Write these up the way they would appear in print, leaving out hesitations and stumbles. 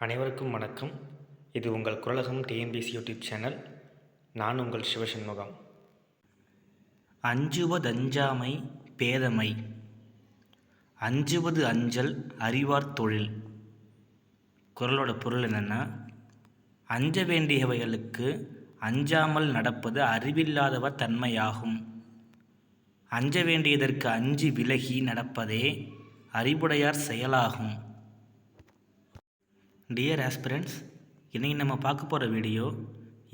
அனைவருக்கும் வணக்கம். இது உங்கள் குரலகம் டிஎன்பிஎஸ்சி யூடியூப் சேனல். நான் உங்கள் சிவசண்முகம். அஞ்சுவதஞ்சாமை பேதமை, அஞ்சுவது அஞ்சல் அறிவார் தொழில். குரலோட பொருள் என்னென்னா, அஞ்ச வேண்டியவைகளுக்கு அஞ்சாமல் நடப்பது அறிவில்லாதவர் தன்மையாகும். அஞ்ச வேண்டியதற்கு அஞ்சி விலகி நடப்பதே அறிவுடையார் செயலாகும். டியர் ஆஸ்பிரண்ட்ஸ், இன்றைக்கி நம்ம பார்க்க போகிற வீடியோ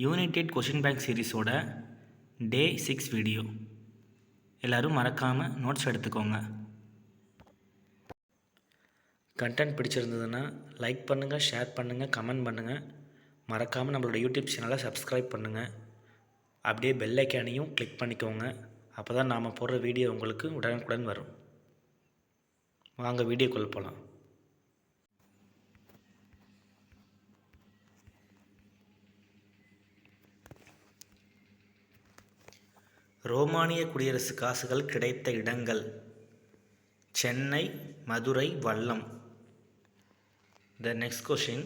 யூனிடெட் கொஷின் பேங்க் சீரீஸோட டே 6 வீடியோ. எல்லோரும் மறக்காமல் நோட்ஸ் எடுத்துக்கோங்க. கண்டென்ட் பிடிச்சிருந்ததுன்னா லைக் பண்ணுங்கள், ஷேர் பண்ணுங்கள், கமெண்ட் பண்ணுங்கள். மறக்காமல் நம்மளோட யூடியூப் சேனலை சப்ஸ்கிரைப் பண்ணுங்கள். அப்படியே பெல் ஐக்கானையும் கிளிக் பண்ணிக்கோங்க. அப்போ தான் நாம் போடுற வீடியோ உங்களுக்கு உடனுக்குடன் வரும். வாங்க வீடியோக்குள்ளே போகலாம். ரோமானிய குடியரசு காசுகள் கிடைத்த இடங்கள்: Chennai, Madurai, Vallam. The next question.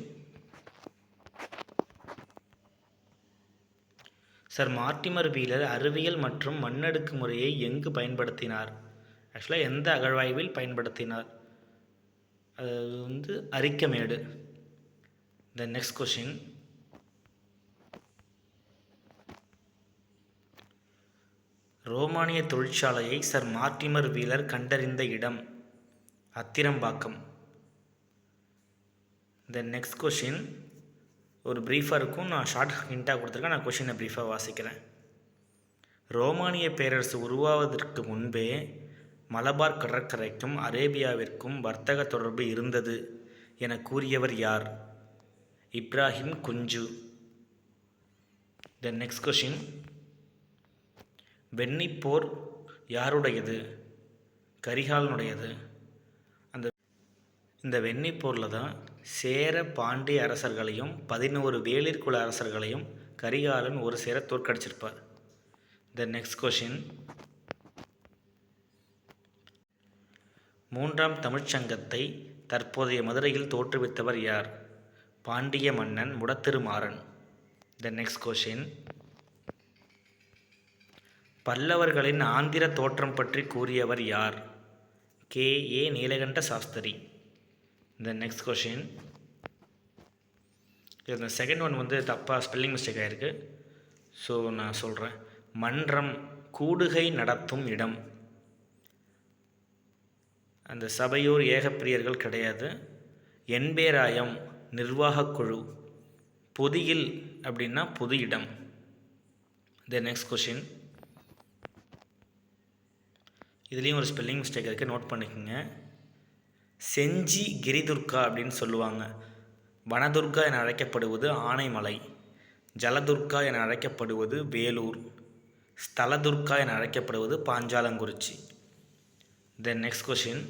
Sir Mortimer Wheeler அறிவியல் மற்றும் மண்ணடுக்கு முறையை எங்கு பயன்படுத்தினார்? ஆக்சுவலாக எந்த அகழ்வாய்வில் பயன்படுத்தினார்? அது அரிக்கமேடு. The next question. ரோமானிய தொழிற்சாலையை சர் மார்ட்டிமர் வீலர் கண்டறிந்த இடம்: அத்திரம்பாக்கம். த நெக்ஸ்ட் கொஷின் ஒரு ப்ரீஃபாக இருக்கும். நான் ஷார்ட் ஹிண்ட்டாக கொடுத்துருக்கேன். நான் கொஷினை ப்ரீஃபாக வாசிக்கிறேன். ரோமானிய பேரரசு உருவாவதற்கு முன்பே மலபார் கடற்கரைக்கும் அரேபியாவிற்கும் வர்த்தக தொடர்பு இருந்தது என கூறியவர் யார்? இப்ராஹிம் குஞ்சு. த நெக்ஸ்ட் கொஷின், வெண்ணிப்போர் யாருடையது? கரிகாலனுடையது. இந்த வெண்ணிப்போரில் தான் சேர பாண்டிய அரசர்களையும் 11 வேளிர் குல அரசர்களையும் கரிகாலன் ஒரு சேர தோற்கடிச்சிருப்பார். த நெக்ஸ்ட் கொஷின், 3ஆம் தமிழ்ச்சங்கத்தை தற்போதைய மதுரையில் தோற்றுவித்தவர் யார்? பாண்டிய மன்னன் முடத்திருமாறன். த நெக்ஸ்ட் கொஷின், பல்லவர்களின் ஆந்திர தோற்றம் பற்றி கூறியவர் யார்? K A. Nilakanta Sastri. The next question, இந்த செகண்ட் ஒன் தப்பாக ஸ்பெல்லிங் மிஸ்டேக் ஆகிருக்கு. ஸோ நான் சொல்கிறேன். மன்றம் கூடுகை நடத்தும் இடம். அந்த சபையோர் ஏகப்பிரியர்கள் கிடையாது. என்பேராயம் நிர்வாகக் குழு. பொதியில் அப்படின்னா பொது இடம். த நெக்ஸ்ட் கொஷின், இதுலேயும் ஒரு ஸ்பெல்லிங் மிஸ்டேக் இருக்குது, நோட் பண்ணிக்கோங்க. செஞ்சி கிரிதுர்கா அப்படின்னு சொல்லுவாங்க. வனதுர்கா என அழைக்கப்படுவது ஆனைமலை. ஜலதுர்கா என அழைக்கப்படுவது வேலூர். ஸ்தலதுர்கா என அழைக்கப்படுவது Panchalankurichi. Then next question,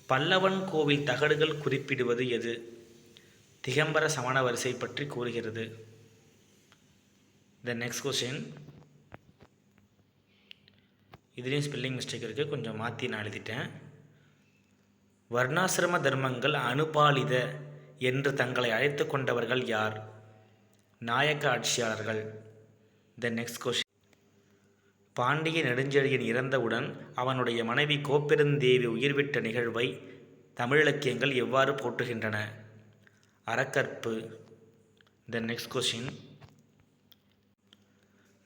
Pallavan கோவில் தகடுகள் குறிப்பிடுவது எது? திகம்பர சமண வரிசை பற்றி கூறுகிறது. தென் நெக்ஸ்ட் கொஷின், இதுலேயும் ஸ்பெல்லிங் மிஸ்டேக் இருக்குது, கொஞ்சம் மாற்றி நான் எழுதிட்டேன். வர்ணாசிரம தர்மங்கள் அனுபாலித என்று தங்களை அழைத்து கொண்டவர்கள் யார்? நாயக்க ஆட்சியாளர்கள். The next question, Pandya Nedunchezhiyan இறந்தவுடன் அவனுடைய மனைவி கோப்பெருந்தேவி உயிர்விட்ட நிகழ்வை தமிழிலக்கியங்கள் எவ்வாறு போற்றுகின்றன? அறக்கற்பு. த நெக்ஸ்ட் கொஷின்,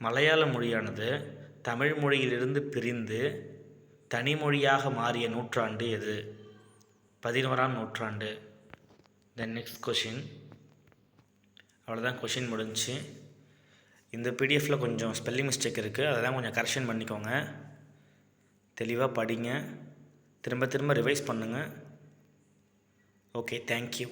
மலையாள மொழியானது தமிழ் மொழியிலிருந்து பிரிந்து தனிமொழியாக மாறிய நூற்றாண்டு எது? 11ஆம் நூற்றாண்டு. தென் நெக்ஸ்ட் கொஷின், அவ்வளோதான், கொஷின் முடிஞ்சு. இந்த பிடிஎஃப்பில் கொஞ்சம் ஸ்பெல்லிங் மிஸ்டேக் இருக்குது, அதெல்லாம் கொஞ்சம் கரெக்ஷன் பண்ணிக்கோங்க. தெளிவாக படிங்க, திரும்ப திரும்ப ரிவைஸ் பண்ணுங்கள். Okay, thank you.